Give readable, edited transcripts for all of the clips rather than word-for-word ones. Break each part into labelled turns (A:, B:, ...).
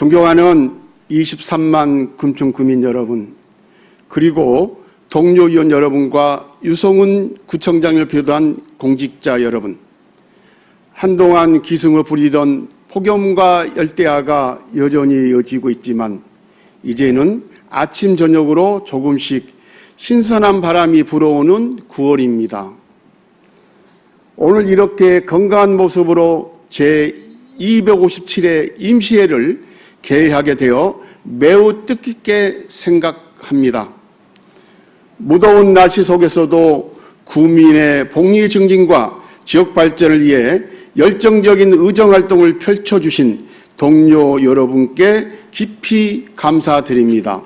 A: 존경하는 23만 금천 구민 여러분, 그리고 동료 의원 여러분과 유성훈 구청장을 비롯한 공직자 여러분, 한동안 기승을 부리던 폭염과 열대야가 여전히 이어지고 있지만 이제는 아침 저녁으로 조금씩 신선한 바람이 불어오는 9월입니다. 오늘 이렇게 건강한 모습으로 제257회 임시회를 개회하게 되어 매우 뜻깊게 생각합니다. 무더운 날씨 속에서도 구민의 복리 증진과 지역 발전을 위해 열정적인 의정활동을 펼쳐주신 동료 여러분께 깊이 감사드립니다.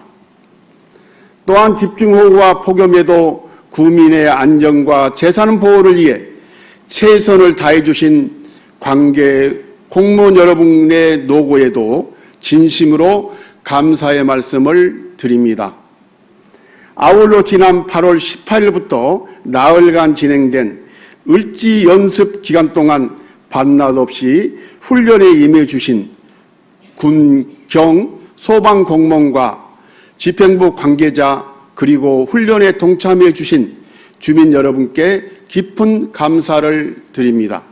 A: 또한 집중호우와 폭염에도 구민의 안전과 재산 보호를 위해 최선을 다해주신 관계 공무원 여러분의 노고에도 진심으로 감사의 말씀을 드립니다. 아울러 지난 8월 18일부터 나흘간 진행된 을지 연습 기간 동안 밤낮 없이 훈련에 임해 주신 군, 경, 소방 공무원과 집행부 관계자 그리고 훈련에 동참해 주신 주민 여러분께 깊은 감사를 드립니다.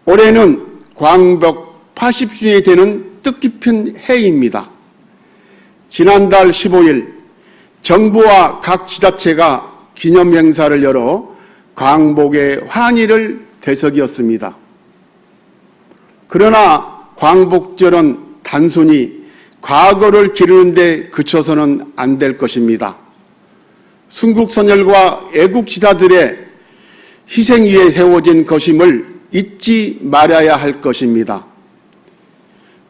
A: 올해는 광복 80주년이 되는 뜻깊은 해입니다. 지난달 15일 정부와 각 지자체가 기념행사를 열어 광복의 환희를 되새겼습니다. 그러나 광복절은 단순히 과거를 기르는 데 그쳐서는 안 될 것입니다. 순국선열과 애국지사들의 희생 위에 세워진 것임을 잊지 말아야 할 것입니다.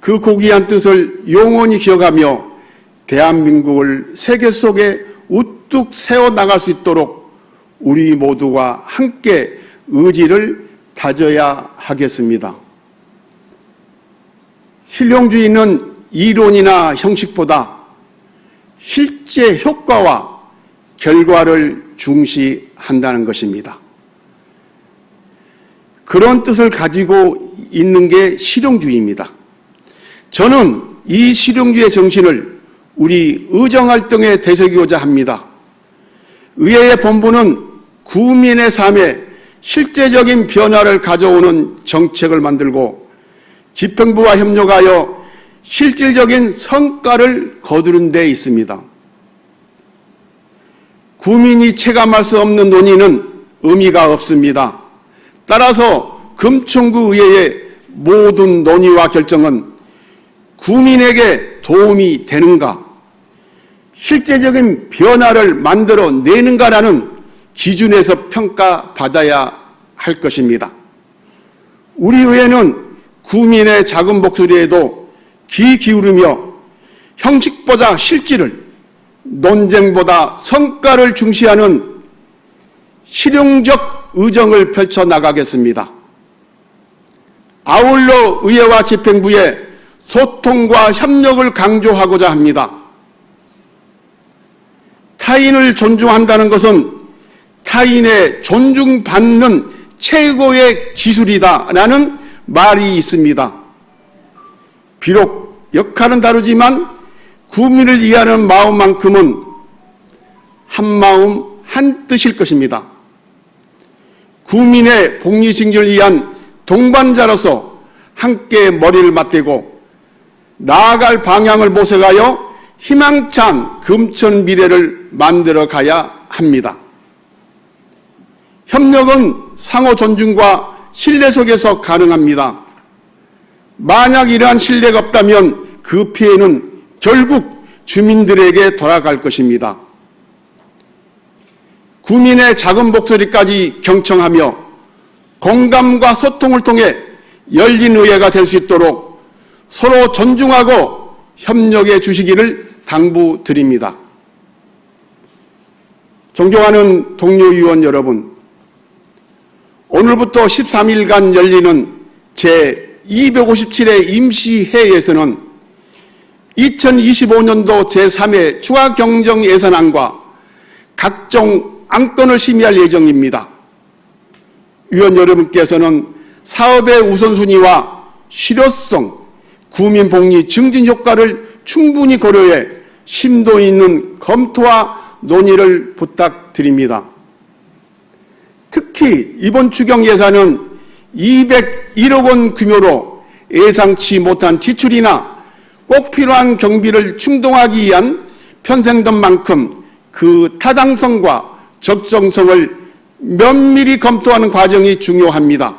A: 그 고귀한 뜻을 영원히 기억하며 대한민국을 세계 속에 우뚝 세워나갈 수 있도록 우리 모두가 함께 의지를 다져야 하겠습니다. 실용주의는 이론이나 형식보다 실제 효과와 결과를 중시한다는 것입니다. 그런 뜻을 가지고 있는 게 실용주의입니다. 저는 이 실용주의의 정신을 우리 의정활동에 되새기고자 합니다. 의회의 본부는 구민의 삶에 실제적인 변화를 가져오는 정책을 만들고 집행부와 협력하여 실질적인 성과를 거두는 데 있습니다. 구민이 체감할 수 없는 논의는 의미가 없습니다. 따라서 금천구 의회의 모든 논의와 결정은 구민에게 도움이 되는가, 실제적인 변화를 만들어내는가라는 기준에서 평가받아야 할 것입니다. 우리 의회는 구민의 작은 목소리에도 귀 기울이며 형식보다 실질을, 논쟁보다 성과를 중시하는 실용적 의정을 펼쳐나가겠습니다. 아울러 의회와 집행부의 소통과 협력을 강조하고자 합니다. 타인을 존중한다는 것은 타인의 존중받는 최고의 기술이다라는 말이 있습니다. 비록 역할은 다르지만 구민을 이해하는 마음만큼은 한마음 한뜻일 것입니다. 구민의 복리 증진을 위한 동반자로서 함께 머리를 맞대고 나아갈 방향을 모색하여 희망찬 금천 미래를 만들어 가야 합니다. 협력은 상호 존중과 신뢰 속에서 가능합니다. 만약 이러한 신뢰가 없다면 그 피해는 결국 주민들에게 돌아갈 것입니다. 구민의 작은 목소리까지 경청하며 공감과 소통을 통해 열린 의회가 될 수 있도록 서로 존중하고 협력해 주시기를 당부드립니다. 존경하는 동료 의원 여러분, 오늘부터 13일간 열리는 제257회 임시회에서는 2025년도 제3회 추가경정예산안과 각종 안건을 심의할 예정입니다. 위원 여러분께서는 사업의 우선순위와 실효성, 구민복리 증진 효과를 충분히 고려해 심도 있는 검토와 논의를 부탁드립니다. 특히 이번 추경 예산은 201억 원 규모로 예상치 못한 지출이나 꼭 필요한 경비를 충당하기 위한 편성된 그 타당성과 적정성을 면밀히 검토하는 과정이 중요합니다.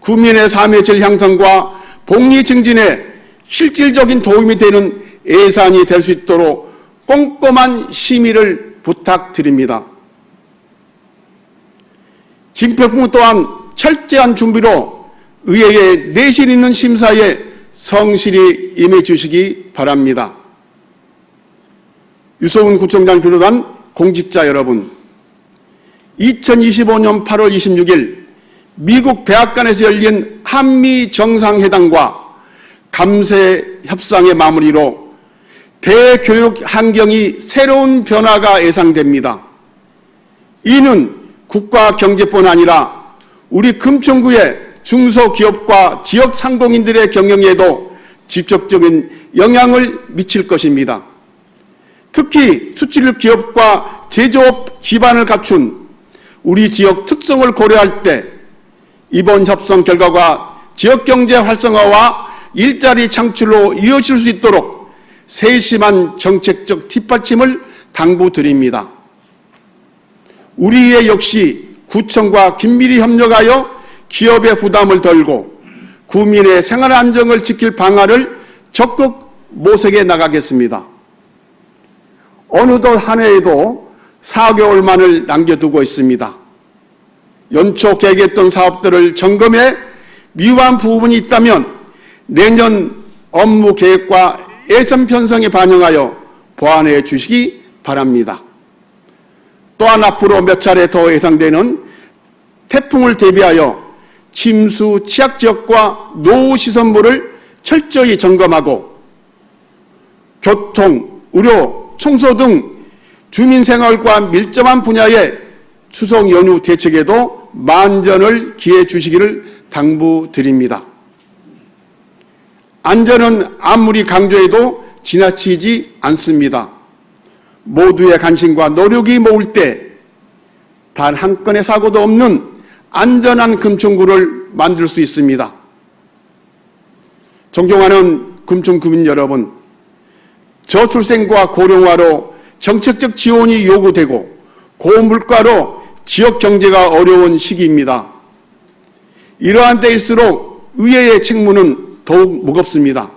A: 국민의 삶의 질 향상과 복리 증진에 실질적인 도움이 되는 예산이 될 수 있도록 꼼꼼한 심의를 부탁드립니다. 집행부 또한 철저한 준비로 의회의 내실 있는 심사에 성실히 임해 주시기 바랍니다. 유소은 구청장 비롯한 공직자 여러분, 2025년 8월 26일 미국 백악관에서 열린 한미 정상회담과 감세 협상의 마무리로 대교육 환경이 새로운 변화가 예상됩니다. 이는 국가 경제뿐 아니라 우리 금천구의 중소기업과 지역 상공인들의 경영에도 직접적인 영향을 미칠 것입니다. 특히 수출 기업과 제조업 기반을 갖춘 우리 지역 특성을 고려할 때 이번 협상 결과가 지역경제 활성화와 일자리 창출로 이어질 수 있도록 세심한 정책적 뒷받침을 당부드립니다. 우리의 역시 구청과 긴밀히 협력하여 기업의 부담을 덜고 구민의 생활 안정을 지킬 방안을 적극 모색해 나가겠습니다. 어느덧 한 해에도 4개월만을 남겨두고 있습니다. 연초 계획했던 사업들을 점검해 미흡한 부분이 있다면 내년 업무 계획과 예산 편성에 반영하여 보완해 주시기 바랍니다. 또한 앞으로 몇 차례 더 예상되는 태풍을 대비하여 침수 취약지역과 노후시설물을 철저히 점검하고 교통, 의료, 청소 등 주민생활과 밀접한 분야의 추석 연휴 대책에도 만전을 기해 주시기를 당부드립니다. 안전은 아무리 강조해도 지나치지 않습니다. 모두의 관심과 노력이 모일 때 단 한 건의 사고도 없는 안전한 금천구를 만들 수 있습니다. 존경하는 금천구민 여러분, 저출생과 고령화로 정책적 지원이 요구되고 고물가로 지역 경제가 어려운 시기입니다. 이러한 때일수록 의회의 책무는 더욱 무겁습니다.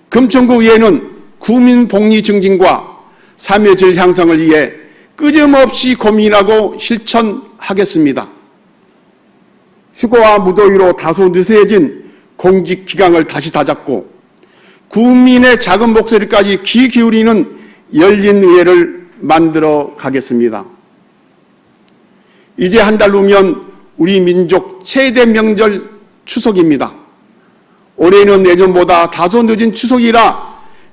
A: 금천구 의회는 구민 복리 증진과 삶의 질 향상을 위해 끄짐없이 고민하고 실천하겠습니다. 휴거와 무더위로 다소 느슨해진 공직 기강을 다시 다잡고 국민의 작은 목소리까지 귀 기울이는 열린 의회를 만들어 가겠습니다. 이제 한 달 후면 우리 민족 최대 명절 추석입니다. 올해는 내년보다 다소 늦은 추석이라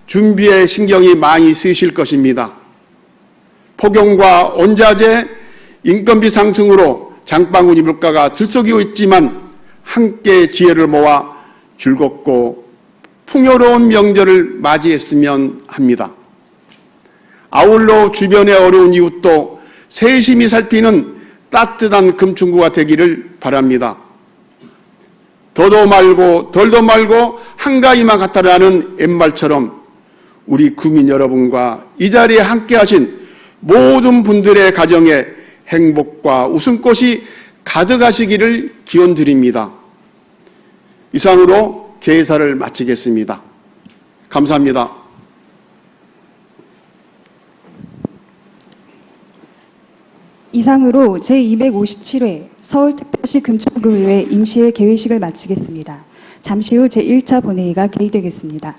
A: 준비에 신경이 많이 쓰이실 것입니다. 폭염과 원자재, 인건비 상승으로 장바구니 물가가 들썩이고 있지만 함께 지혜를 모아 즐겁고 풍요로운 명절을 맞이했으면 합니다. 아울러 주변의 어려운 이웃도 세심히 살피는 따뜻한 금천구가 되기를 바랍니다. 더도 말고 덜도 말고 한가위만 같다라는 옛말처럼 우리 구민 여러분과 이 자리에 함께하신 모든 분들의 가정에 행복과 웃음꽃이 가득하시기를 기원드립니다. 이상으로 개사를 마치겠습니다. 감사합니다.
B: 이상으로 제257회 서울특별시 금천구의회 임시회 개회식을 마치겠습니다. 잠시 후 제1차 본회의가 개의되겠습니다.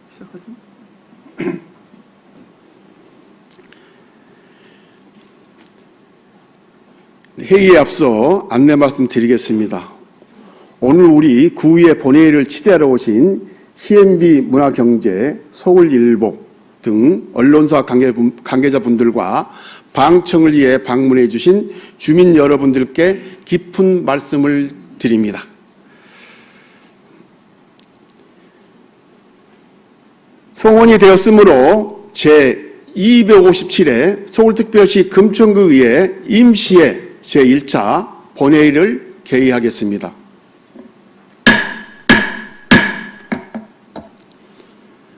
A: 시작하죠? 회의에 앞서 안내 말씀드리겠습니다. 오늘 우리 구의회 본회의를 취재하러 오신 CNB 문화경제, 서울일보 등 언론사 관계자분들과 방청을 위해 방문해 주신 주민 여러분들께 깊은 말씀을 드립니다. 성원이 되었으므로 제257회 서울특별시 금천구의회 임시회 제1차 본회의를 개의하겠습니다.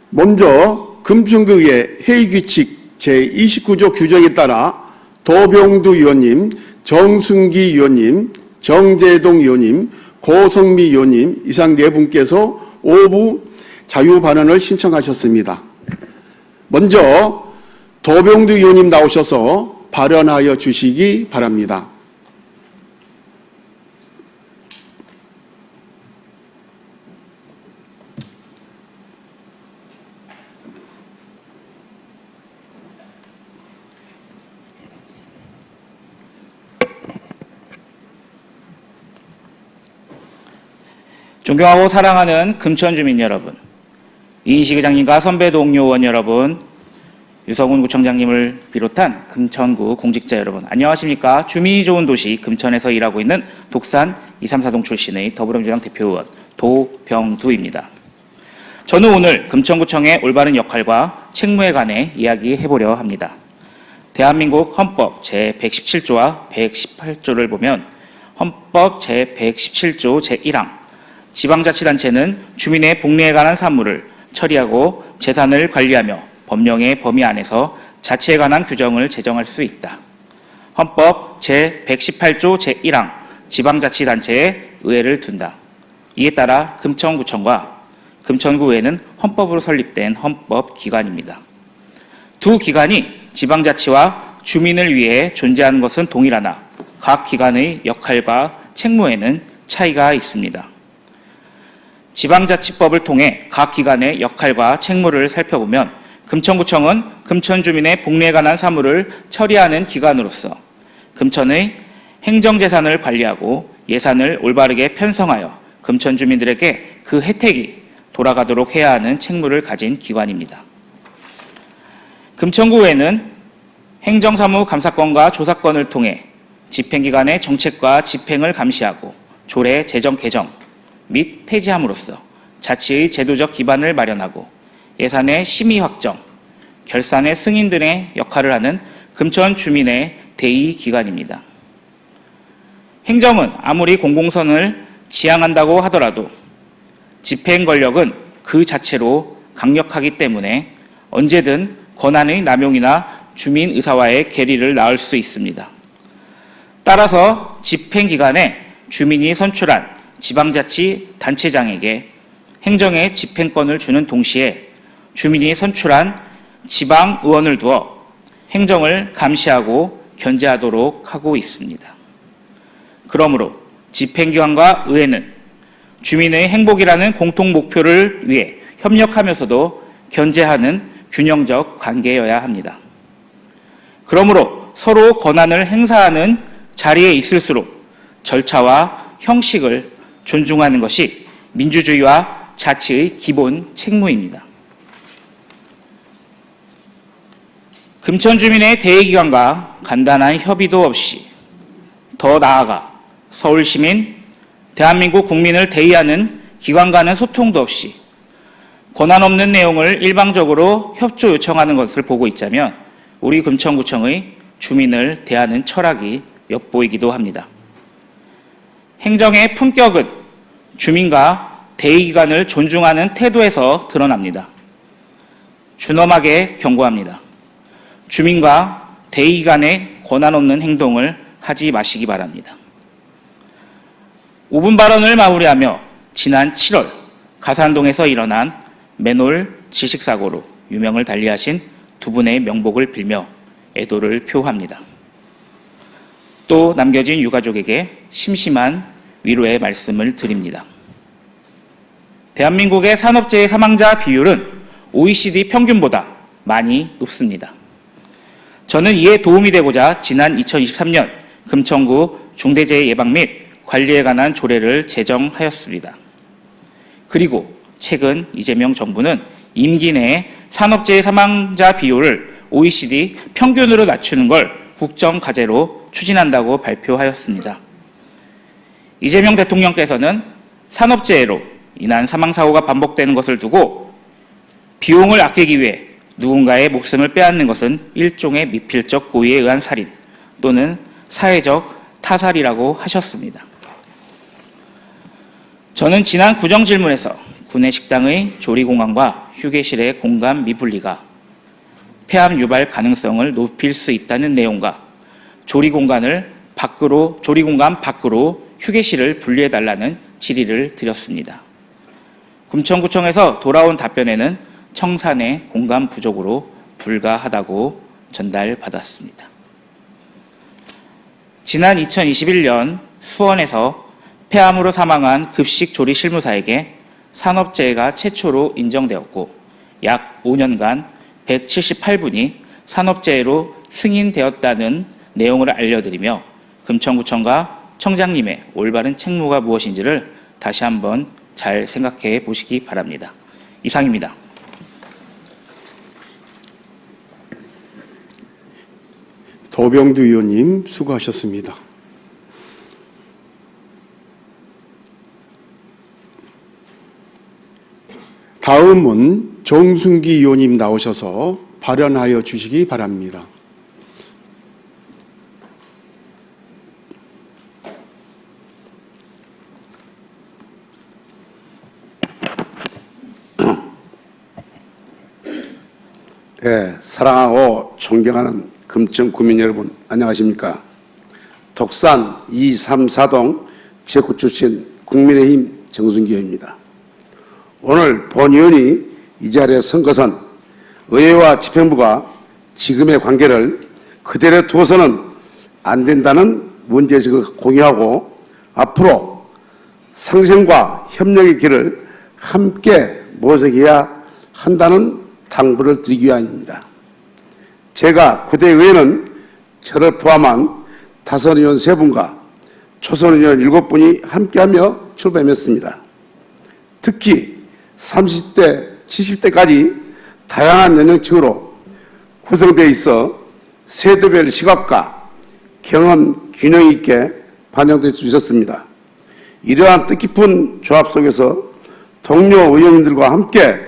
A: 먼저 금천구의회 회의규칙 제29조 규정에 따라 도병두 의원님, 정순기 의원님, 정재동 의원님, 고성미 의원님 이상 네 분께서 5부 자유발언을 신청하셨습니다. 먼저 도병두 의원님 나오셔서 발언하여 주시기 바랍니다.
C: 존경하고 사랑하는 금천 주민 여러분, 이인식 의장님과 선배 동료 의원 여러분, 유성훈 구청장님을 비롯한 금천구 공직자 여러분, 안녕하십니까? 주민이 좋은 도시 금천에서 일하고 있는 독산 234동 출신의 더불어민주당 대표의원 도병두입니다. 저는 오늘 금천구청의 올바른 역할과 책무에 관해 이야기해보려 합니다. 대한민국 헌법 제117조와 118조를 보면 헌법 제117조 제1항 지방자치단체는 주민의 복리에 관한 사무를 처리하고 재산을 관리하며 법령의 범위 안에서 자치에 관한 규정을 제정할 수 있다. 헌법 제118조 제1항 지방자치단체에 의회를 둔다. 이에 따라 금천구청과 금천구의회는 헌법으로 설립된 헌법기관입니다. 두 기관이 지방자치와 주민을 위해 존재하는 것은 동일하나 각 기관의 역할과 책무에는 차이가 있습니다. 지방자치법을 통해 각 기관의 역할과 책무를 살펴보면 금천구청은 금천 주민의 복리에 관한 사무를 처리하는 기관으로서 금천의 행정재산을 관리하고 예산을 올바르게 편성하여 금천 주민들에게 그 혜택이 돌아가도록 해야 하는 책무를 가진 기관입니다. 금천구의회는 행정사무 감사권과 조사권을 통해 집행기관의 정책과 집행을 감시하고 조례 제정 개정 및 폐지함으로써 자치의 제도적 기반을 마련하고 예산의 심의 확정, 결산의 승인 등의 역할을 하는 금천 주민의 대의기관입니다. 행정은 아무리 공공선을 지향한다고 하더라도 집행 권력은 그 자체로 강력하기 때문에 언제든 권한의 남용이나 주민 의사와의 괴리를 낳을 수 있습니다. 따라서 집행기관에 주민이 선출한 지방자치 단체장에게 행정의 집행권을 주는 동시에 주민이 선출한 지방의원을 두어 행정을 감시하고 견제하도록 하고 있습니다. 그러므로 집행기관과 의회는 주민의 행복이라는 공통 목표를 위해 협력하면서도 견제하는 균형적 관계여야 합니다. 그러므로 서로 권한을 행사하는 자리에 있을수록 절차와 형식을 존중하는 것이 민주주의와 자치의 기본 책무입니다. 금천 주민의 대의기관과 간단한 협의도 없이 더 나아가 서울시민, 대한민국 국민을 대의하는 기관과는 소통도 없이 권한 없는 내용을 일방적으로 협조 요청하는 것을 보고 있자면 우리 금천구청의 주민을 대하는 철학이 엿보이기도 합니다. 행정의 품격은 주민과 대의기관을 존중하는 태도에서 드러납니다. 준엄하게 경고합니다. 주민과 대의기관의 권한 없는 행동을 하지 마시기 바랍니다. 5분 발언을 마무리하며 지난 7월 가산동에서 일어난 맨홀 질식사고로 유명을 달리하신 두 분의 명복을 빌며 애도를 표합니다. 또 남겨진 유가족에게 심심한 위로의 말씀을 드립니다. 대한민국의 산업재해 사망자 비율은 OECD 평균보다 많이 높습니다. 저는 이에 도움이 되고자 지난 2023년 금천구 중대재해 예방 및 관리에 관한 조례를 제정하였습니다. 그리고 최근 이재명 정부는 임기 내에 산업재해 사망자 비율을 OECD 평균으로 낮추는 걸 국정과제로 추진한다고 발표하였습니다. 이재명 대통령께서는 산업재해로 인한 사망사고가 반복되는 것을 두고 비용을 아끼기 위해 누군가의 목숨을 빼앗는 것은 일종의 미필적 고의에 의한 살인 또는 사회적 타살이라고 하셨습니다. 저는 지난 구정질문에서 구내식당의 조리공간과 휴게실의 공간 미분리가 폐암 유발 가능성을 높일 수 있다는 내용과 조리공간 밖으로 휴게실을 분리해달라는 질의를 드렸습니다. 금천구청에서 돌아온 답변에는 청산의 공간 부족으로 불가하다고 전달받았습니다. 지난 2021년 수원에서 폐암으로 사망한 급식 조리 실무사에게 산업재해가 최초로 인정되었고 약 5년간 178분이 산업재해로 승인되었다는 내용을 알려드리며 금천구청과 청장님의 올바른 책무가 무엇인지를 다시 한번 잘 생각해 보시기 바랍니다. 이상입니다.
A: 도병두 의원님 수고하셨습니다. 다음은 정순기 의원님 나오셔서 발언하여 주시기 바랍니다.
D: 네, 사랑하고 존경하는 금천 구민 여러분 안녕하십니까. 독산 234동 지역구 출신 국민의힘 정순기 의원입니다. 오늘 본 의원이 이 자리에 선 것은 의회와 집행부가 지금의 관계를 그대로 두어서는 안 된다는 문제의식을 공유하고 앞으로 상생과 협력의 길을 함께 모색해야 한다는 당부를 드리기 위함입니다. 제가 그대 의회는 저를 포함한 다선 의원 3분과 초선 의원 7분이 함께하며 출범했습니다. 특히 30대, 70대까지 다양한 연령층으로 구성되어 있어 세대별 시각과 경험 균형 있게 반영될 수 있었습니다. 이러한 뜻깊은 조합 속에서 동료 의원님들과 함께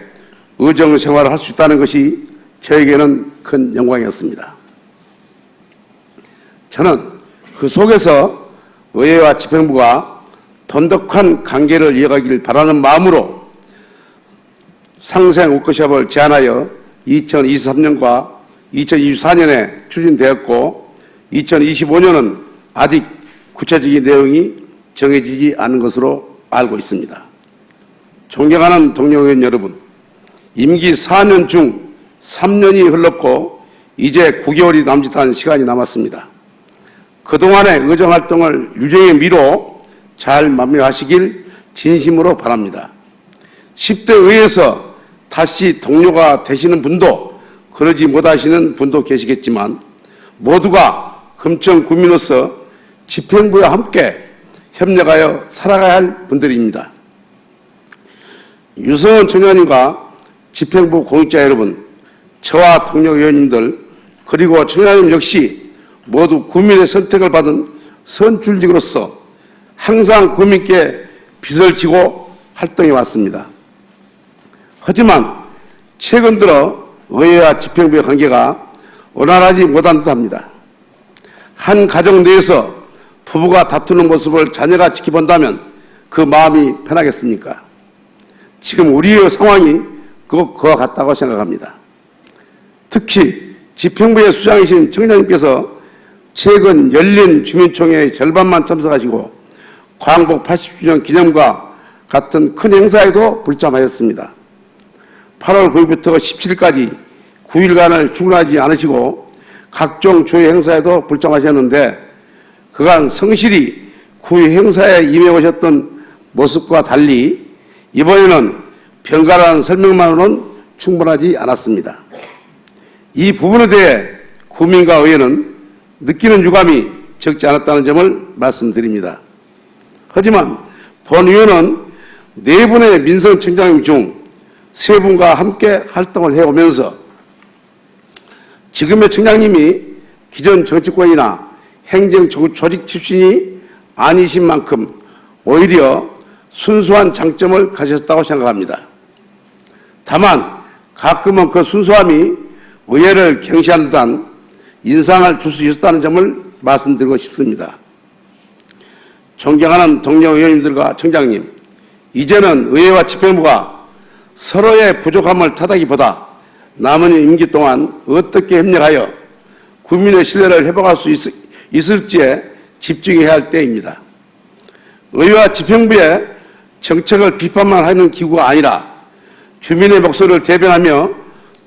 D: 의정 생활을 할 수 있다는 것이 저에게는 큰 영광이었습니다. 저는 그 속에서 의회와 집행부가 돈독한 관계를 이어가길 바라는 마음으로 상생 워크숍을 제안하여 2023년과 2024년에 추진되었고 2025년은 아직 구체적인 내용이 정해지지 않은 것으로 알고 있습니다. 존경하는 동료 의원 여러분, 임기 4년 중 3년이 흘렀고 이제 9개월이 남짓한 시간이 남았습니다. 그동안의 의정활동을 유정의 미로 잘 마무리하시길 진심으로 바랍니다. 10대 의회에서 다시 동료가 되시는 분도 그러지 못하시는 분도 계시겠지만 모두가 금천 구민으로서 집행부와 함께 협력하여 살아가야 할 분들입니다. 유성원 청장님과 집행부 공직자 여러분, 저와 동료 의원님들 그리고 청장님 역시 모두 국민의 선택을 받은 선출직으로서 항상 국민께 빚을 지고 활동해 왔습니다. 하지만 최근 들어 의회와 집행부의 관계가 원활하지 못한 듯합니다. 한 가정 내에서 부부가 다투는 모습을 자녀가 지켜본다면 그 마음이 편하겠습니까? 지금 우리의 상황이 그와 같다고 생각합니다. 특히 집행부의 수장이신 청장님께서 최근 열린 주민총회의 절반만 참석하시고 광복 80주년 기념과 같은 큰 행사에도 불참하였습니다. 8월 9일부터 17일까지 9일간을 출근하지 않으시고 각종 조회 행사에도 불참하셨는데 그간 성실히 구의 행사에 임해오셨던 모습과 달리 이번에는 병가라는 설명만으로는 충분하지 않았습니다. 이 부분에 대해 국민과 의회는 느끼는 유감이 적지 않았다는 점을 말씀드립니다. 하지만 본 의원은 4분의 민정청장님 중 3분과 함께 활동을 해오면서 지금의 청장님이 기존 정치권이나 행정 조직 출신이 아니신 만큼 오히려 순수한 장점을 가졌다고 생각합니다. 다만 가끔은 그 순수함이 의회를 경시하는 듯한 인상을 줄 수 있었다는 점을 말씀드리고 싶습니다. 존경하는 동료 의원님들과 청장님, 이제는 의회와 집행부가 서로의 부족함을 탓하기보다 남은 임기 동안 어떻게 협력하여 국민의 신뢰를 회복할 수 있을지에 집중해야 할 때입니다. 의회와 집행부의 정책을 비판만 하는 기구가 아니라 주민의 목소리를 대변하며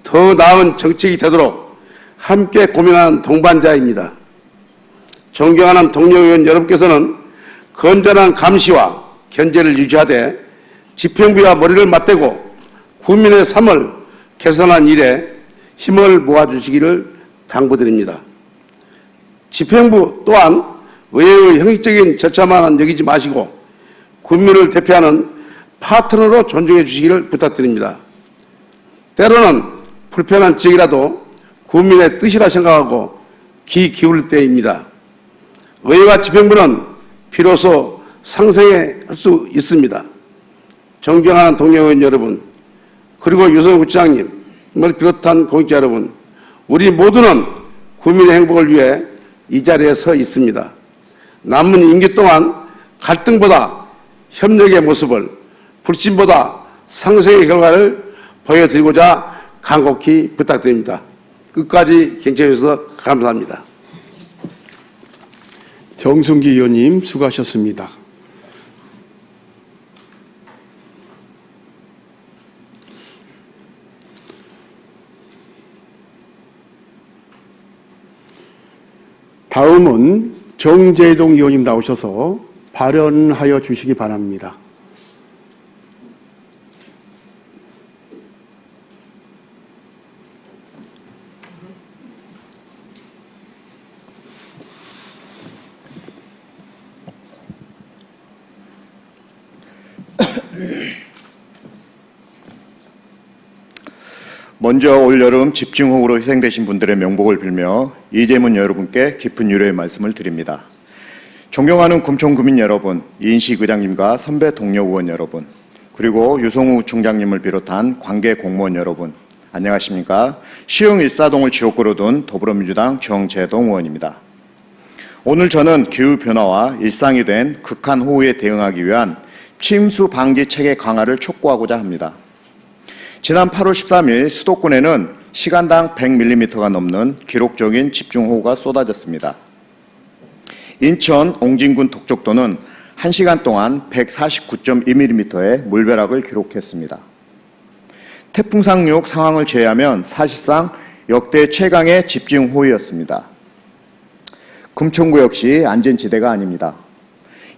D: 더 나은 정책이 되도록 함께 고민하는 동반자입니다. 존경하는 동료 의원 여러분께서는 건전한 감시와 견제를 유지하되 집행부와 머리를 맞대고 국민의 삶을 개선한 일에 힘을 모아주시기를 당부드립니다. 집행부 또한 의회의 형식적인 절차만 여기지 마시고 국민을 대표하는 파트너로 존중해 주시기를 부탁드립니다. 때로는 불편한 지역이라도 국민의 뜻이라 생각하고 귀 기울일 때입니다. 의회와 집행부는 비로소 상생할 수 있습니다. 존경하는 동료 의원 여러분, 그리고 유성우 부장님을 비롯한 공직자 여러분, 우리 모두는 국민의 행복을 위해 이 자리에 서 있습니다. 남은 임기 동안 갈등보다 협력의 모습을, 불신보다 상생의 결과를 보여드리고자 간곡히 부탁드립니다. 끝까지 경청해 주셔서 감사합니다.
A: 정순기 의원님 수고하셨습니다. 다음은 정재동 의원님 나오셔서 발언하여 주시기 바랍니다.
E: 먼저 올여름 집중호우로 희생되신 분들의 명복을 빌며 이재문 여러분께 깊은 위로의 말씀을 드립니다. 존경하는 금천구민 여러분, 이인식 의장님과 선배 동료 의원 여러분, 그리고 유성우 총장님을 비롯한 관계 공무원 여러분, 안녕하십니까? 시흥 일사동을 지옥구로 둔 더불어민주당 정재동 의원입니다. 오늘 저는 기후변화와 일상이 된 극한호우에 대응하기 위한 침수 방지 체계 강화를 촉구하고자 합니다. 지난 8월 13일 수도권에는 시간당 100mm가 넘는 기록적인 집중호우가 쏟아졌습니다. 인천 옹진군 독적도는 1시간 동안 149.2mm의 물벼락을 기록했습니다. 태풍 상륙 상황을 제외하면 사실상 역대 최강의 집중호우였습니다. 금천구 역시 안전지대가 아닙니다.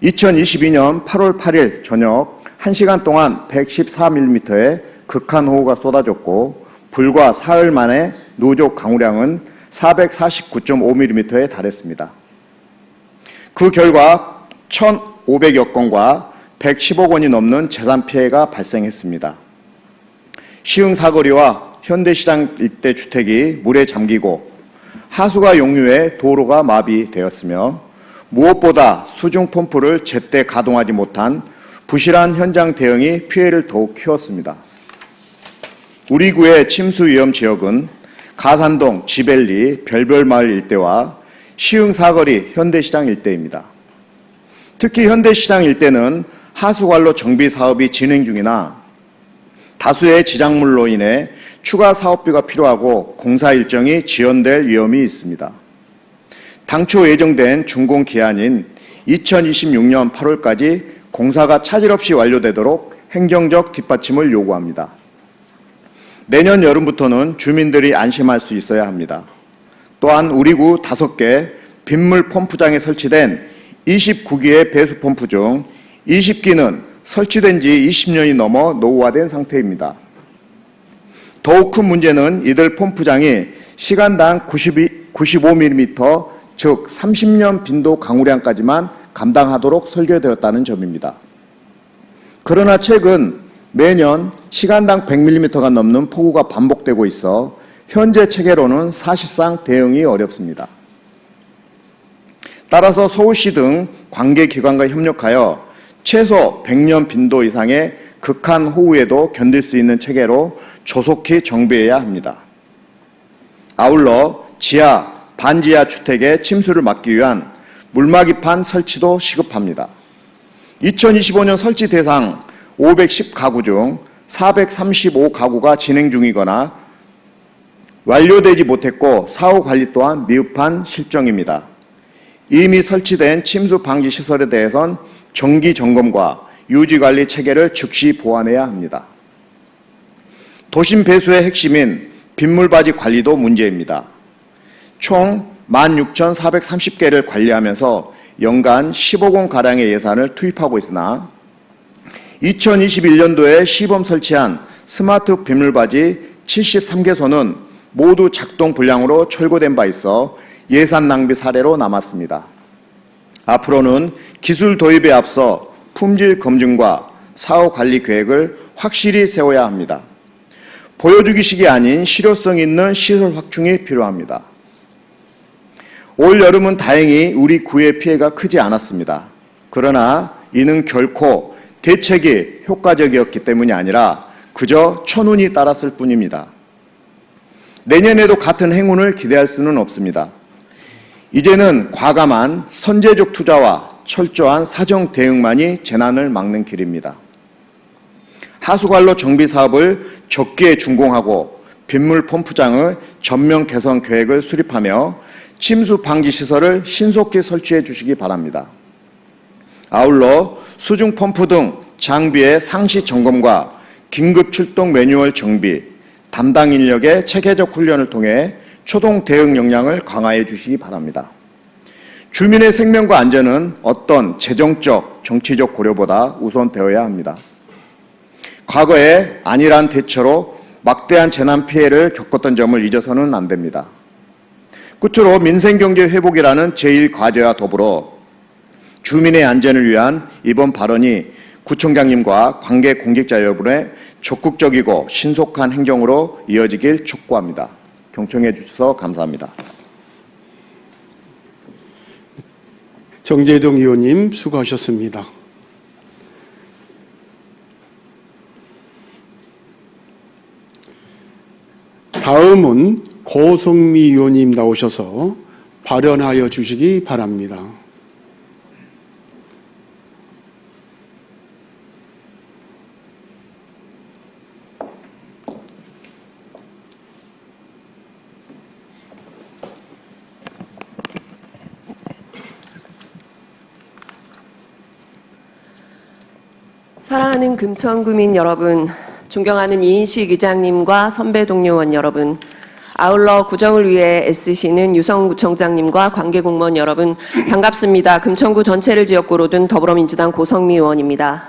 E: 2022년 8월 8일 저녁 1시간 동안 114mm의 극한호우가 쏟아졌고 불과 사흘 만에 누적 강우량은 449.5mm에 달했습니다. 그 결과 1,500여 건과 110억 원이 넘는 재산 피해가 발생했습니다. 시흥 사거리와 현대시장 일대 주택이 물에 잠기고 하수가 역류해 도로가 마비되었으며 무엇보다 수중 펌프를 제때 가동하지 못한 부실한 현장 대응이 피해를 더욱 키웠습니다. 우리 구의 침수 위험 지역은 가산동, 지벨리, 별별마을 일대와 시흥 사거리, 현대시장 일대입니다. 특히 현대시장 일대는 하수관로 정비 사업이 진행 중이나 다수의 지작물로 인해 추가 사업비가 필요하고 공사 일정이 지연될 위험이 있습니다. 당초 예정된 준공 기한인 2026년 8월까지 공사가 차질 없이 완료되도록 행정적 뒷받침을 요구합니다. 내년 여름부터는 주민들이 안심할 수 있어야 합니다. 또한 우리 구 5개 빗물 펌프장에 설치된 29기의 배수 펌프 중 20기는 설치된 지 20년이 넘어 노후화된 상태입니다. 더욱 큰 문제는 이들 펌프장이 시간당 95mm 즉 30년 빈도 강우량까지만 감당하도록 설계되었다는 점입니다. 그러나 최근 매년 시간당 100mm가 넘는 폭우가 반복되고 있어 현재 체계로는 사실상 대응이 어렵습니다. 따라서 서울시 등 관계기관과 협력하여 최소 100년 빈도 이상의 극한 호우에도 견딜 수 있는 체계로 조속히 정비해야 합니다. 아울러 지하, 반지하 주택의 침수를 막기 위한 물막이판 설치도 시급합니다. 2025년 설치 대상 510가구 중 435가구가 진행 중이거나 완료되지 못했고 사후 관리 또한 미흡한 실정입니다. 이미 설치된 침수 방지 시설에 대해선 정기 점검과 유지 관리 체계를 즉시 보완해야 합니다. 도심 배수의 핵심인 빗물바지 관리도 문제입니다. 총 16,430개를 관리하면서 연간 15억 원가량의 예산을 투입하고 있으나 2021년도에 시범 설치한 스마트 빗물바지 73개소는 모두 작동 불량으로 철거된 바 있어 예산 낭비 사례로 남았습니다. 앞으로는 기술 도입에 앞서 품질 검증과 사후 관리 계획을 확실히 세워야 합니다. 보여주기식이 아닌 실효성 있는 시설 확충이 필요합니다. 올 여름은 다행히 우리 구의 피해가 크지 않았습니다. 그러나 이는 결코 대책이 효과적이었기 때문이 아니라 그저 천운이 따랐을 뿐입니다. 내년에도 같은 행운을 기대할 수는 없습니다. 이제는 과감한 선제적 투자와 철저한 사정 대응만이 재난을 막는 길입니다. 하수관로 정비 사업을 적기에 준공하고 빗물 펌프장의 전면 개선 계획을 수립하며 침수 방지 시설을 신속히 설치해 주시기 바랍니다. 아울러 수중 펌프 등 장비의 상시 점검과 긴급 출동 매뉴얼 정비, 담당 인력의 체계적 훈련을 통해 초동 대응 역량을 강화해 주시기 바랍니다. 주민의 생명과 안전은 어떤 재정적, 정치적 고려보다 우선되어야 합니다. 과거에 안일한 대처로 막대한 재난 피해를 겪었던 점을 잊어서는 안 됩니다. 끝으로 민생경제 회복이라는 제1과제와 더불어 주민의 안전을 위한 이번 발언이 구청장님과 관계 공직자 여러분의 적극적이고 신속한 행정으로 이어지길 촉구합니다. 경청해 주셔서 감사합니다.
A: 정재동 의원님 수고하셨습니다. 다음은 고성미 의원님 나오셔서 발언하여 주시기 바랍니다.
F: 사랑하는 금천구민 여러분, 존경하는 이인식 의장님과 선배 동료원 여러분, 아울러 구정을 위해 애쓰시는 유성구청장님과 관계공무원 여러분, 반갑습니다. 금천구 전체를 지역구로 둔 더불어민주당 고성미 의원입니다.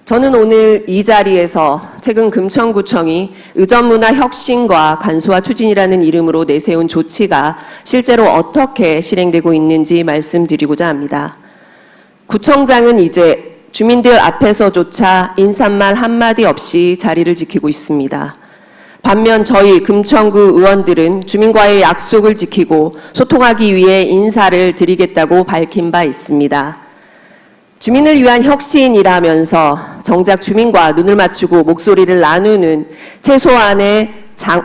F: 저는 오늘 이 자리에서 최근 금천구청이 의전문화 혁신과 간소화 추진이라는 이름으로 내세운 조치가 실제로 어떻게 실행되고 있는지 말씀드리고자 합니다. 구청장은 이제 주민들 앞에서조차 인사말 한마디 없이 자리를 지키고 있습니다. 반면 저희 금천구 의원들은 주민과의 약속을 지키고 소통하기 위해 인사를 드리겠다고 밝힌 바 있습니다. 주민을 위한 혁신이라면서 정작 주민과 눈을 맞추고 목소리를 나누는 최소한의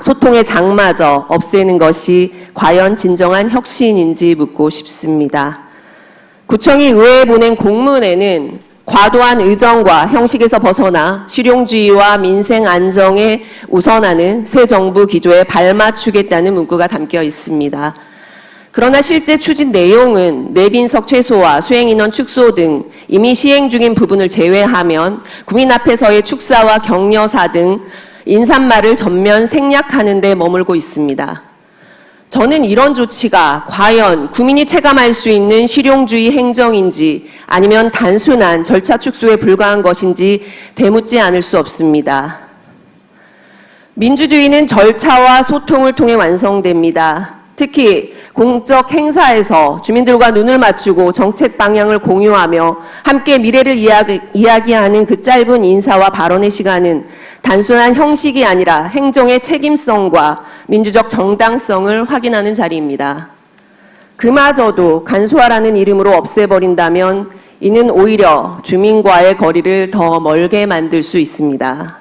F: 소통의 장마저 없애는 것이 과연 진정한 혁신인지 묻고 싶습니다. 구청이 의회에 보낸 공문에는 과도한 의정과 형식에서 벗어나 실용주의와 민생 안정에 우선하는 새 정부 기조에 발맞추겠다는 문구가 담겨 있습니다. 그러나 실제 추진 내용은 내빈석 최소화, 수행인원 축소 등 이미 시행 중인 부분을 제외하면 국민 앞에서의 축사와 격려사 등 인사말을 전면 생략하는 데 머물고 있습니다. 저는 이런 조치가 과연 국민이 체감할 수 있는 실용주의 행정인지 아니면 단순한 절차 축소에 불과한 것인지 되묻지 않을 수 없습니다. 민주주의는 절차와 소통을 통해 완성됩니다. 특히 공적 행사에서 주민들과 눈을 맞추고 정책 방향을 공유하며 함께 미래를 이야기하는 그 짧은 인사와 발언의 시간은 단순한 형식이 아니라 행정의 책임성과 민주적 정당성을 확인하는 자리입니다. 그마저도 간소화라는 이름으로 없애버린다면 이는 오히려 주민과의 거리를 더 멀게 만들 수 있습니다.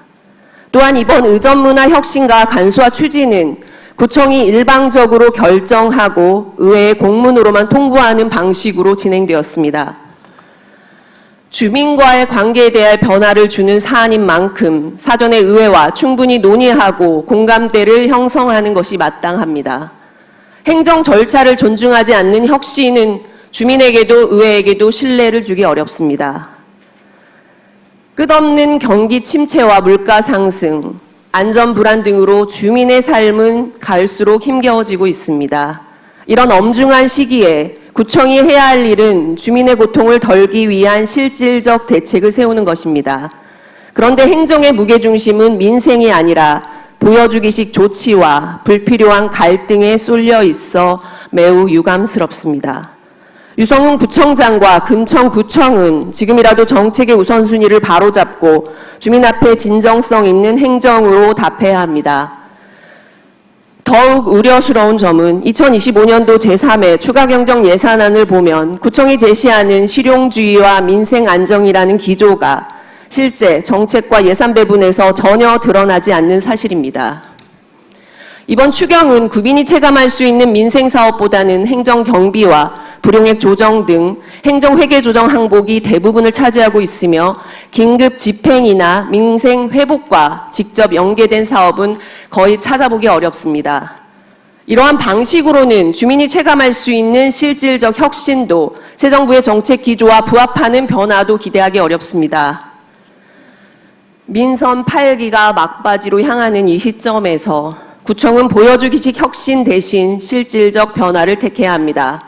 F: 또한 이번 의전문화 혁신과 간소화 추진은 구청이 일방적으로 결정하고 의회의 공문으로만 통보하는 방식으로 진행되었습니다. 주민과의 관계에 대한 변화를 주는 사안인 만큼 사전에 의회와 충분히 논의하고 공감대를 형성하는 것이 마땅합니다. 행정 절차를 존중하지 않는 혁신은 주민에게도 의회에게도 신뢰를 주기 어렵습니다. 끝없는 경기 침체와 물가 상승, 안전 불안 등으로 주민의 삶은 갈수록 힘겨워지고 있습니다. 이런 엄중한 시기에 구청이 해야 할 일은 주민의 고통을 덜기 위한 실질적 대책을 세우는 것입니다. 그런데 행정의 무게중심은 민생이 아니라 보여주기식 조치와 불필요한 갈등에 쏠려 있어 매우 유감스럽습니다. 유성훈 구청장과 금천구청은 지금이라도 정책의 우선순위를 바로잡고 주민 앞에 진정성 있는 행정으로 답해야 합니다. 더욱 우려스러운 점은 2025년도 제3회 추가경정 예산안을 보면 구청이 제시하는 실용주의와 민생 안정이라는 기조가 실제 정책과 예산 배분에서 전혀 드러나지 않는 사실입니다. 이번 추경은 구민이 체감할 수 있는 민생 사업보다는 행정 경비와 불용액 조정 등 행정 회계 조정 항목이 대부분을 차지하고 있으며 긴급 집행이나 민생 회복과 직접 연계된 사업은 거의 찾아보기 어렵습니다. 이러한 방식으로는 주민이 체감할 수 있는 실질적 혁신도 새 정부의 정책 기조와 부합하는 변화도 기대하기 어렵습니다. 민선 8기가 막바지로 향하는 이 시점에서 구청은 보여주기식 혁신 대신 실질적 변화를 택해야 합니다.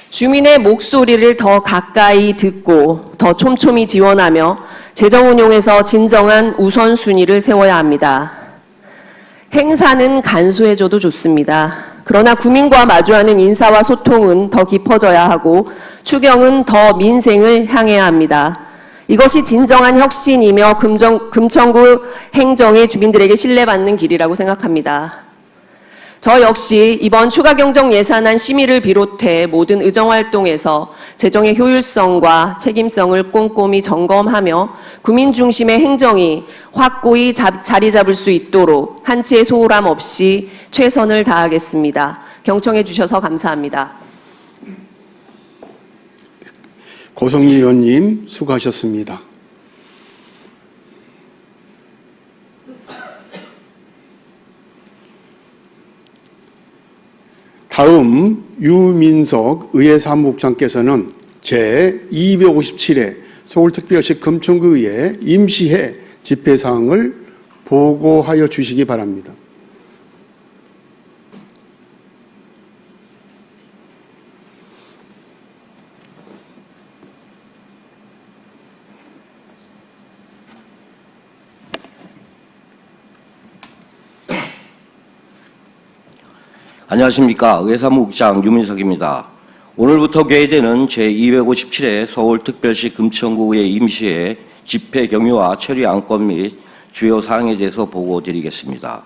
F: 주민의 목소리를 더 가까이 듣고 더 촘촘히 지원하며 재정 운용에서 진정한 우선순위를 세워야 합니다. 행사는 간소해져도 좋습니다. 그러나 구민과 마주하는 인사와 소통은 더 깊어져야 하고 추경은 더 민생을 향해야 합니다. 이것이 진정한 혁신이며 금천구 행정이 주민들에게 신뢰받는 길이라고 생각합니다. 저 역시 이번 추가경정 예산안 심의를 비롯해 모든 의정활동에서 재정의 효율성과 책임성을 꼼꼼히 점검하며 구민 중심의 행정이 확고히 자리 잡을 수 있도록 한치의 소홀함 없이 최선을 다하겠습니다. 경청해 주셔서 감사합니다.
A: 고성미 의원님 수고하셨습니다. 다음 유민석 의회사무국장께서는 제257회 서울특별시 금천구의회 임시회 집회사항을 보고하여 주시기 바랍니다.
G: 안녕하십니까. 의회사무국장 유민석입니다. 오늘부터 개회되는 제257회 서울특별시 금천구의회 임시회 집회 경위와 처리 안건 및 주요 사항에 대해서 보고드리겠습니다.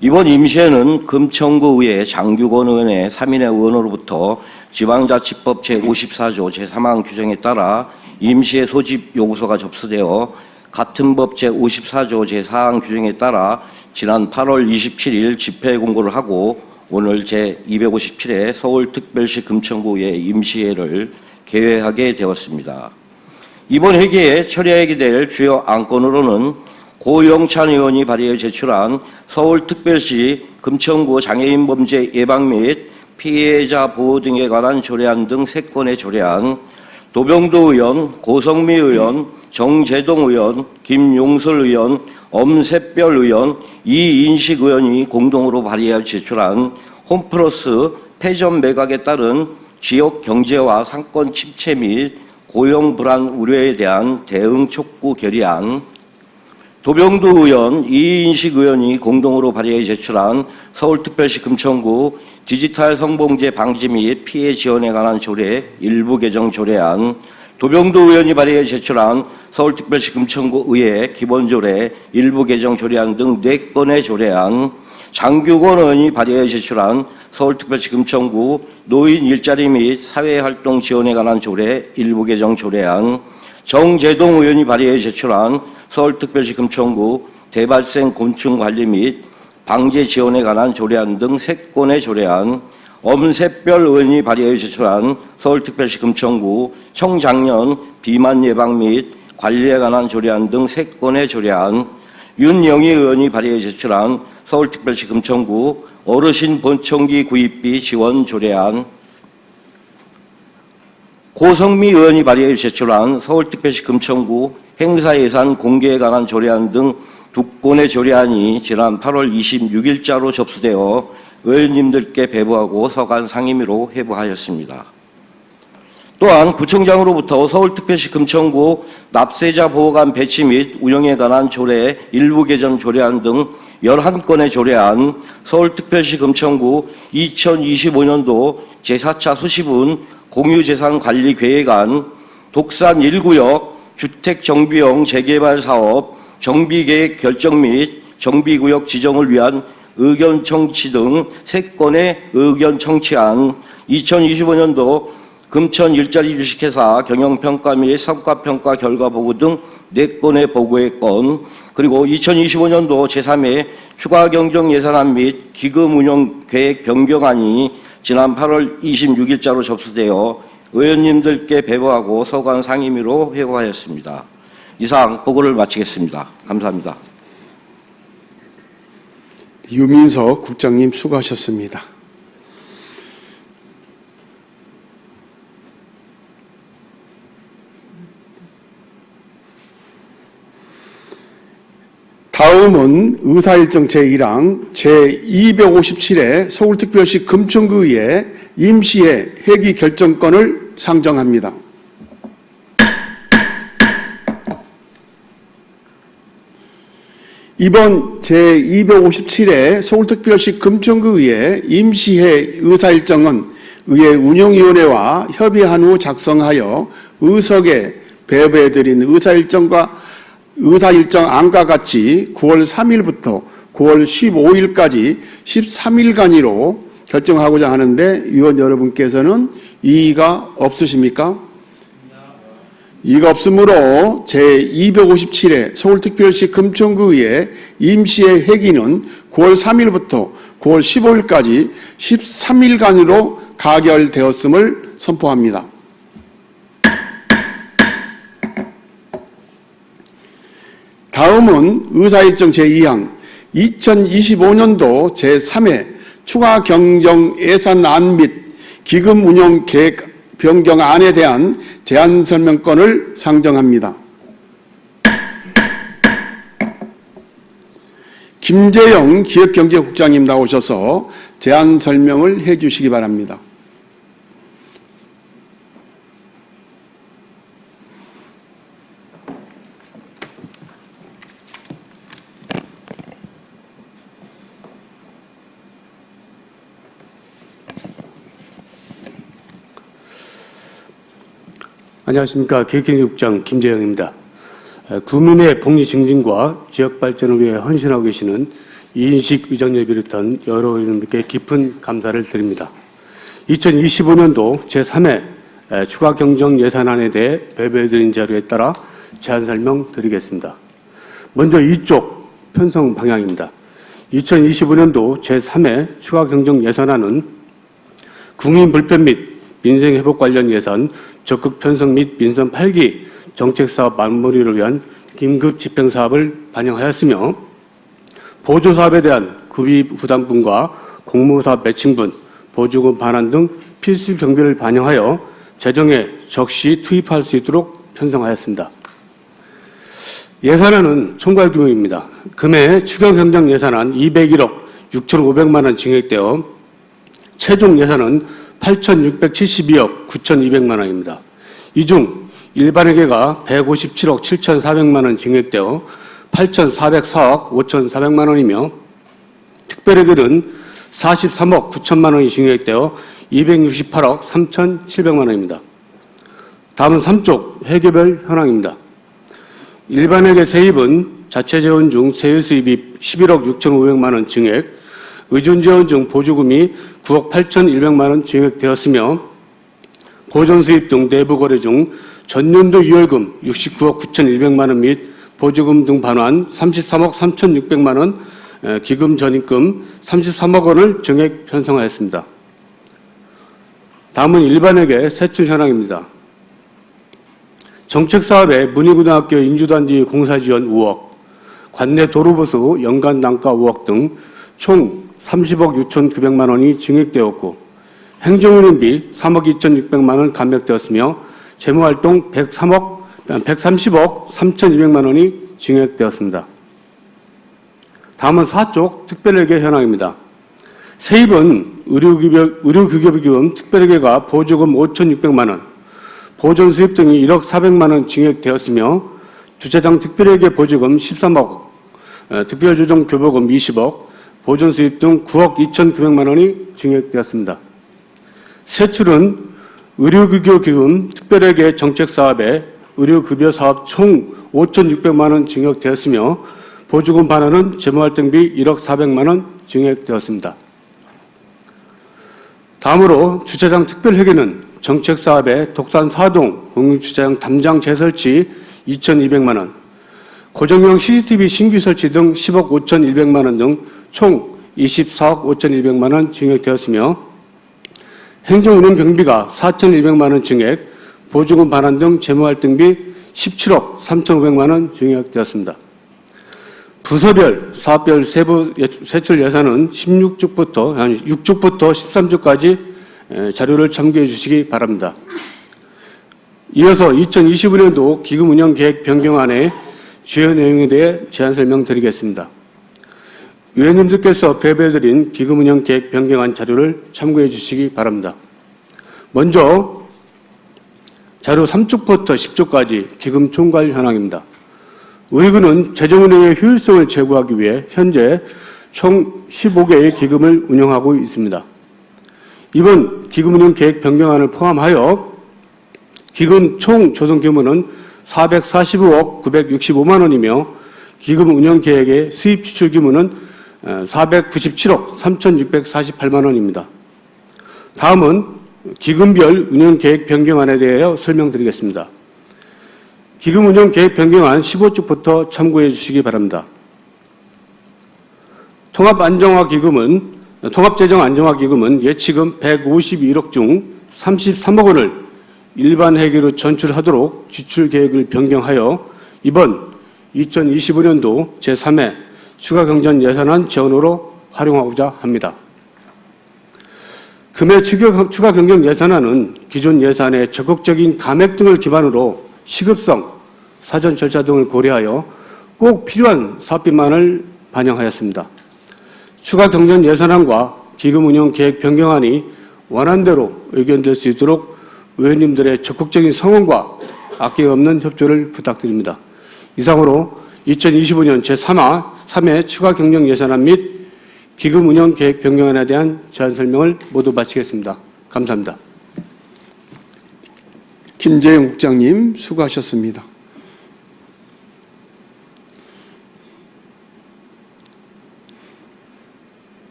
G: 이번 임시회는 금천구의회 장규건 의원의 3인의 의원으로부터 지방자치법 제54조 제3항 규정에 따라 임시회 소집 요구서가 접수되어 같은 법 제54조 제4항 규정에 따라 지난 8월 27일 집회 공고를 하고 오늘 제257회 서울특별시 금천구의회 임시회를 개회하게 되었습니다. 이번 회기에 처리하게 될 주요 안건으로는 고영찬 의원이 발의해 제출한 서울특별시 금천구 장애인 범죄 예방 및 피해자 보호 등에 관한 조례안 등 3건의 조례안, 도병도 의원, 고성미 의원, 정재동 의원, 김용설 의원, 엄샛별 의원, 이인식 의원이 공동으로 발의하여 제출한 홈플러스 폐점 매각에 따른 지역 경제와 상권 침체 및 고용 불안 우려에 대한 대응 촉구 결의안, 도병도 의원, 이인식 의원이 공동으로 발의해 제출한 서울특별시 금천구 디지털 성범죄 방지 및 피해 지원에 관한 조례 일부 개정 조례안, 도병도 의원이 발의해 제출한 서울특별시 금천구 의회 기본조례 일부 개정 조례안 등 4건의 조례안, 장규권 의원이 발의해 제출한 서울특별시 금천구 노인 일자리 및 사회활동 지원에 관한 조례 일부 개정 조례안, 정재동 의원이 발의해 제출한 서울특별시 금천구 대발생 곤충 관리 및 방제 지원에 관한 조례안 등 3건의 조례안, 엄샛별 의원이 발의해 제출한 서울특별시 금천구 청장년 비만 예방 및 관리에 관한 조례안 등 3건의 조례안, 윤영희 의원이 발의해 제출한 서울특별시 금천구 어르신 본청기 구입비 지원 조례안, 고성미 의원이 발의해 제출한 서울특별시 금천구 행사예산 공개에 관한 조례안 등 2건의 조례안이 지난 8월 26일자로 접수되어 의원님들께 배부하고 서간 상임위로 회부하였습니다. 또한 구청장으로부터 서울특별시 금천구 납세자 보호관 배치 및 운영에 관한 조례 일부 개정 조례안 등 11건의 조례안, 서울특별시 금천구 2025년도 제4차 수시분 공유재산관리계획안, 독산 1구역 주택정비용 재개발 사업 정비계획 결정 및 정비구역 지정을 위한 의견 청취 등 3건의 의견 청취안, 2025년도 금천 일자리 주식회사 경영평가 및 성과평가 결과 보고 등 4건의 보고의 건, 그리고 2025년도 제3회 추가 경정 예산안 및 기금 운영 계획 변경안이 지난 8월 26일자로 접수되어 의원님들께 배부하고 서관 상임위로 회부하였습니다. 이상 보고를 마치겠습니다. 감사합니다.
A: 유민석 국장님 수고하셨습니다. 다음은 의사일정 제1항 제257회 서울특별시 금천구의회 임시회 회기 결정권을 상정합니다. 이번 제257회 서울특별시 금천구의회 임시회 의사일정은 의회 운영위원회와 협의한 후 작성하여 의석에 배부해드린 의사일정 안과 같이 9월 3일부터 9월 15일까지 13일간으로 결정하고자 하는데 위원 여러분께서는 이의가 없으십니까? 이의가 없으므로 제257회 서울특별시 금천구의회 임시회 회기는 9월 3일부터 9월 15일까지 13일간으로 가결되었음을 선포합니다. 다음은 의사일정 제2항 2025년도 제3회 추가 경정 예산안 및 기금 운영 계획 변경안에 대한 제안 설명권을 상정합니다. 김재영 기획경제국장님 나오셔서 제안 설명을 해 주시기 바랍니다.
H: 안녕하십니까. 기획경제국장 김재영입니다. 구민의 복리 증진과 지역 발전을 위해 헌신하고 계시는 이인식 의장님을 비롯한 여러 의원님께 깊은 감사를 드립니다. 2025년도 제3회 추가 경정 예산안에 대해 배부해드린 자료에 따라 제안 설명 드리겠습니다. 먼저 이쪽 편성 방향입니다. 2025년도 제3회 추가 경정 예산안은 국민 불편 및 민생 회복 관련 예산, 적극 편성 및 민선 8기 정책사업 마무리를 위한 긴급 집행 사업을 반영하였으며 보조 사업에 대한 구비 부담분과 공모사업 매칭분, 보조금 반환 등 필수 경비를 반영하여 재정에 적시 투입할 수 있도록 편성하였습니다. 예산안은 총괄 규모입니다. 금해 추가 경정 예산안 201억 6,500만 원 증액되어 최종 예산은 8,672억 9,200만 원입니다. 이 중 일반회계가 157억 7,400만 원 증액되어 8,404억 5,400만 원이며 특별회계는 43억 9천만 원이 증액되어 268억 3,700만 원입니다. 다음은 3쪽 회계별 현황입니다. 일반회계 세입은 자체재원 중 세외수입이 11억 6,500만 원 증액, 의존재원 중 보조금이 9억 8,100만 원 증액되었으며 보존수입 등 내부거래 중 전년도 유월금 69억 9,100만 원 및 보조금 등 반환 33억 3,600만 원, 기금 전입금 33억 원을 증액 편성하였습니다. 다음은 일반회계 세출 현황입니다. 정책사업에 문희고등학교 인주단지 공사지원 5억, 관내 도로보수 연간 단가 5억 등 총 30억 6,900만 원이 증액되었고 행정운영비 3억 2,600만 원 감액되었으며 재무활동 130억 3,200만 원이 증액되었습니다. 다음은 4쪽 특별회계 현황입니다. 세입은 의료급여비금 특별회계가 보조금 5,600만 원, 보존수입 등이 1억 400만 원 증액되었으며 주차장 특별회계 보조금 13억, 특별조정교부금 20억, 보존수입 등 9억 2,900만 원이 증액되었습니다. 세출은 의료급여기금 특별회계 정책사업에 의료급여사업 총 5,600만 원 증액되었으며 보조금 반환은 재무활동비 1억 400만 원 증액되었습니다. 다음으로 주차장 특별회계는 정책사업에 독산 4동 공용주차장 담장 재설치 2,200만 원, 고정형 CCTV 신규 설치 등 10억 5,100만 원 등 총 24억 5,100만 원 증액되었으며 행정운영 경비가 4,100만 원 증액, 보조금 반환 등 재무활동비 17억 3,500만 원 증액되었습니다. 부서별, 사업별 세부 세출 예산은 6축부터 13축까지 자료를 참고해 주시기 바랍니다. 이어서 2025년도 기금운영계획 변경안의 주요 내용에 대해 제안 설명드리겠습니다. 위원님들께서 배배해드린 기금운영계획 변경안 자료를 참고해 주시기 바랍니다. 먼저 자료 3축부터 10축까지 기금 총괄 현황입니다. 우리군은 재정운영의 효율성을 제고하기 위해 현재 총 15개의 기금을 운영하고 있습니다. 이번 기금운영 계획 변경안을 포함하여 기금 총 조성 규모는 445억 965만 원이며 기금 운영 계획의 수입 지출 규모는 497억 3,648만 원입니다. 다음은 기금별 운영 계획 변경안에 대하여 설명드리겠습니다. 기금 운영 계획 변경안 15축부터 참고해 주시기 바랍니다. 통합재정안정화기금은 예치금 151억 중 33억 원을 일반 회계로 전출하도록 지출 계획을 변경하여 이번 2025년도 제3회 추가경정 예산안 지원으로 활용하고자 합니다. 금해 추가경정 예산안은 기존 예산의 적극적인 감액 등을 기반으로 시급성, 사전 절차 등을 고려하여 꼭 필요한 사업비만을 반영하였습니다. 추가 경정 예산안과 기금 운영 계획 변경안이 원안대로 의견될 수 있도록 의원님들의 적극적인 성원과 아낌없는 협조를 부탁드립니다. 이상으로 2025년 제3회 추가 경정 예산안 및 기금 운영 계획 변경안에 대한 제안 설명을 모두 마치겠습니다. 감사합니다.
A: 김재영 국장님 수고하셨습니다.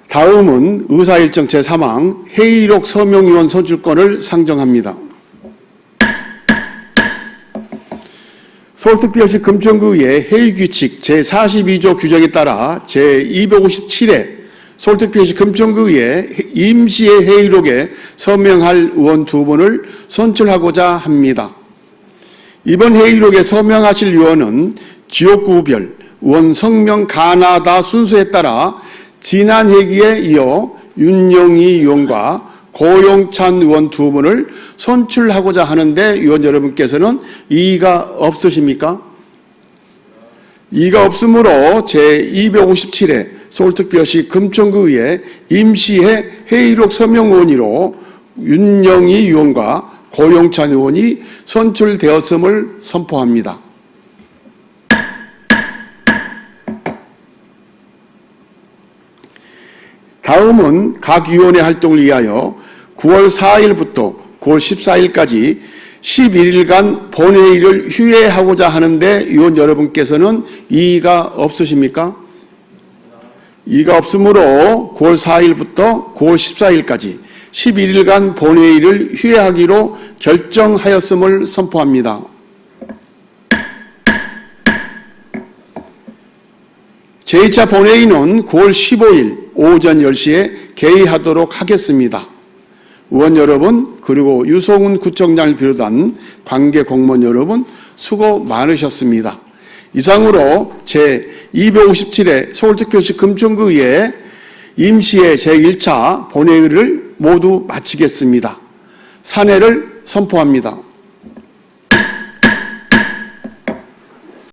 A: 다음은 의사일정 제3항 회의록 서명위원 선출권을 상정합니다. 서울특별시 금천구의 회의규칙 제42조 규정에 따라 제257회 서울특별시 금천구의 임시의 회의록에 서명할 의원 2분을 선출하고자 합니다. 이번 회의록에 서명하실 의원은 지역구별 의원 성명 가나다 순서에 따라 지난 회기에 이어 윤영희 의원과 고용찬 의원 2분을 선출하고자 하는데 의원 여러분께서는 이의가 없으십니까? 이의가 없으므로 제257회 서울특별시 금천구의 임시회 회의록 서명 의원으로 윤영희 의원과 고용찬 의원이 선출되었음을 선포합니다. 다음은 각 위원회 활동을 위하여 9월 4일부터 9월 14일까지 11일간 본회의를 휴회하고자 하는데 위원 여러분께서는 이의가 없으십니까? 이의가 없으므로 9월 4일부터 9월 14일까지 11일간 본회의를 휴회하기로 결정하였음을 선포합니다. 제2차 본회의는 9월 15일 오전 10시에 개의하도록 하겠습니다. 의원 여러분, 그리고 유성훈 구청장을 비롯한 관계 공무원 여러분, 수고 많으셨습니다. 이상으로 제257회 서울특별시 금천구의회 임시회 제1차 본회의를 모두 마치겠습니다. 산회를 선포합니다.